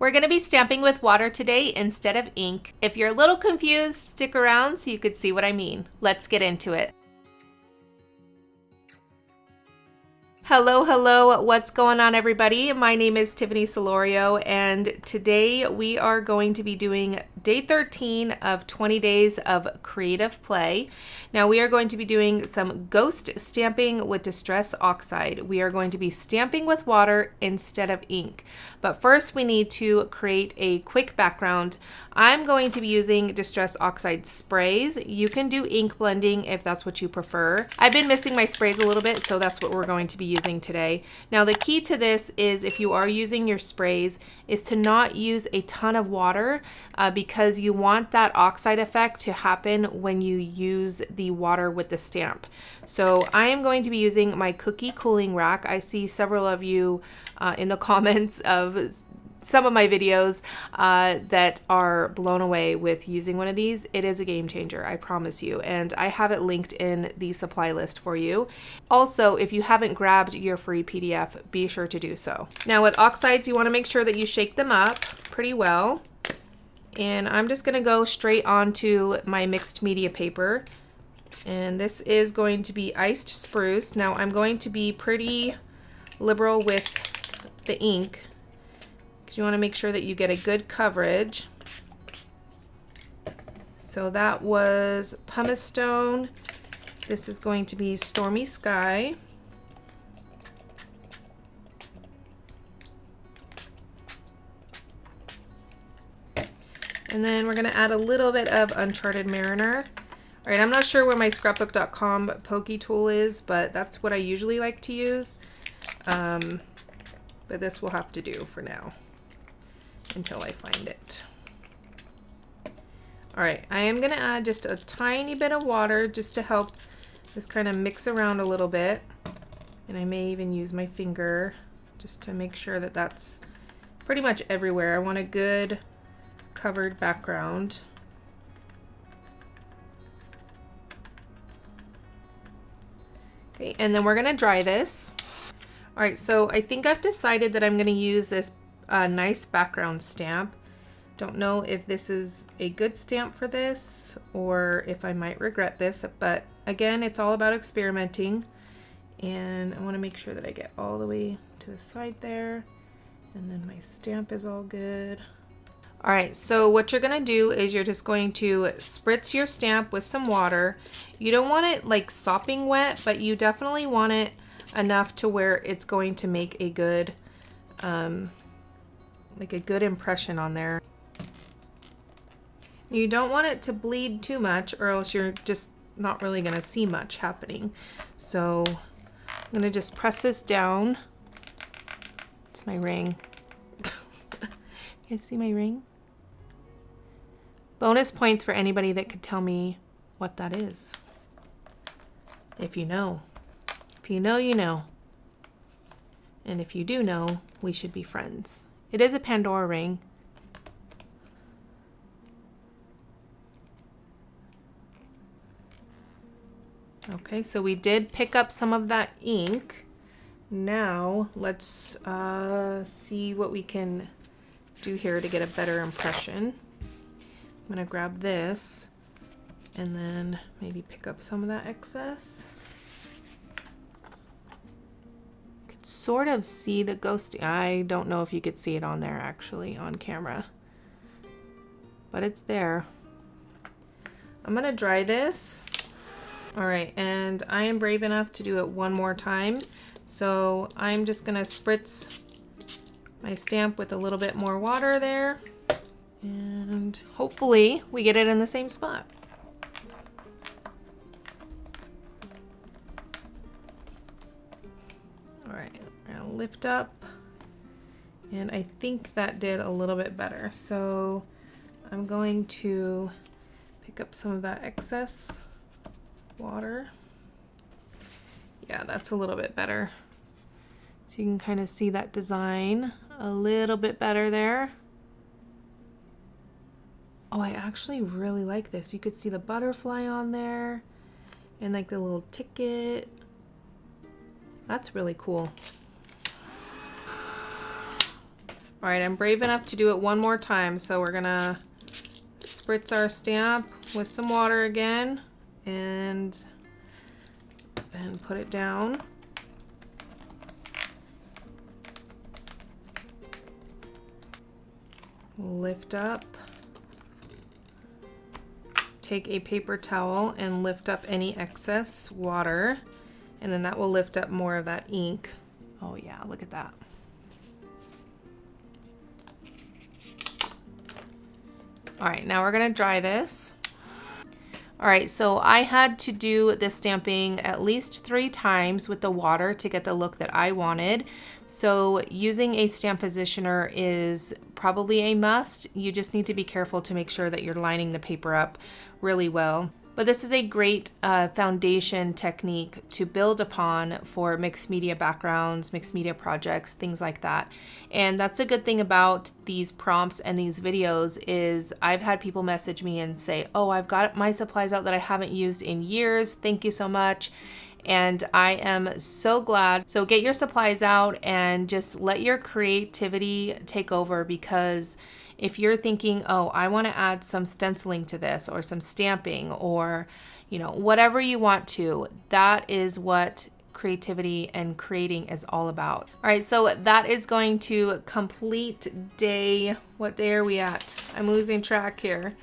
We're going to be stamping with water today instead of ink. If you're a little confused, stick around so you could see what I mean. Let's get into it. Hello, what's going on everybody? My name is Tiffany Solorio and today we are going to be doing day 13 of 20 days of creative play. Now we are going to be doing some ghost stamping with Distress Oxide. We are going to be stamping with water instead of ink. But first we need to create a quick background. I'm going to be using Distress Oxide sprays. You can do ink blending if that's what you prefer. I've been missing my sprays a little bit, so that's what we're going to be using today. Now the key to this is, if you are using your sprays, is to not use a ton of water because you want that oxide effect to happen when you use the water with the stamp. So I am going to be using my cookie cooling rack. I see several of you in the comments of some of my videos that are blown away with using one of these. It is a game changer, I promise you, and I have it linked in the supply list for you. Also, if you haven't grabbed your free PDF, be sure to do so. Now with oxides, you want to make sure that you shake them up pretty well, and I'm just going to go straight onto my mixed media paper, and this is going to be iced spruce. Now I'm going to be pretty liberal with the ink, you want to make sure that you get a good coverage. So that was pumice stone. This is going to be stormy sky. And then we're going to add a little bit of Uncharted Mariner. All right, I'm not sure where my scrapbook.com pokey tool is, but that's what I usually like to use. But this will have to do for now until I find it. All right, I am gonna add just a tiny bit of water just to help this kind of mix around a little bit. And I may even use my finger just to make sure that that's pretty much everywhere. I want a good covered background. Okay, and then we're gonna dry this. All right, so I think I've decided that I'm gonna use this nice background stamp. Don't know if this is a good stamp for this or if I might regret this, but again, it's all about experimenting, and I want to make sure that I get all the way to the side there, and then my stamp is all good. All right, so what you're gonna do is you're just going to spritz your stamp with some water. You don't want it like sopping wet, but you definitely want it enough to where it's going to make a good impression on there. You don't want it to bleed too much, or else you're just not really gonna see much happening. So I'm gonna just press this down. It's my ring. You guys see my ring? Bonus points for anybody that could tell me what that is. If you know. If you know, you know. And if you do know, we should be friends. It is a Pandora ring. Okay, so we did pick up some of that ink. Now let's see what we can do here to get a better impression. I'm gonna grab this and then maybe pick up some of that excess. Sort of see the ghost. I don't know if you could see it on there actually on camera, but it's there. I'm gonna dry this. All right, and I am brave enough to do it one more time, so I'm just gonna spritz my stamp with a little bit more water there, and hopefully we get it in the same spot. All right, I'll lift up, and I think that did a little bit better. So I'm going to pick up some of that excess water. Yeah, that's a little bit better. So you can kind of see that design a little bit better there. Oh, I actually really like this. You could see the butterfly on there and like the little ticket. That's really cool. All right, I'm brave enough to do it one more time, so we're gonna spritz our stamp with some water again and then put it down. Lift up. Take a paper towel and lift up any excess water, and then that will lift up more of that ink. Oh yeah, look at that. All right, now we're gonna dry this. All right, so I had to do this stamping at least 3 times with the water to get the look that I wanted. So using a stamp positioner is probably a must. You just need to be careful to make sure that you're lining the paper up really well. But this is a great foundation technique to build upon for mixed media backgrounds, mixed media projects, things like that. And that's a good thing about these prompts and these videos is I've had people message me and say, oh, I've got my supplies out that I haven't used in years. Thank you so much. And I am so glad. So get your supplies out and just let your creativity take over, because if you're thinking, oh, I want to add some stenciling to this or some stamping or, you know, whatever you want to, that is what creativity and creating is all about. All right, so that is going to complete day, what day are we at? I'm losing track here.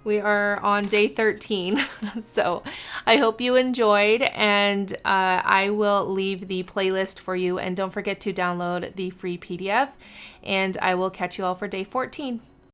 We are on day 13. So I hope you enjoyed, and I will leave the playlist for you. And don't forget to download the free PDF, and I will catch you all for day 14.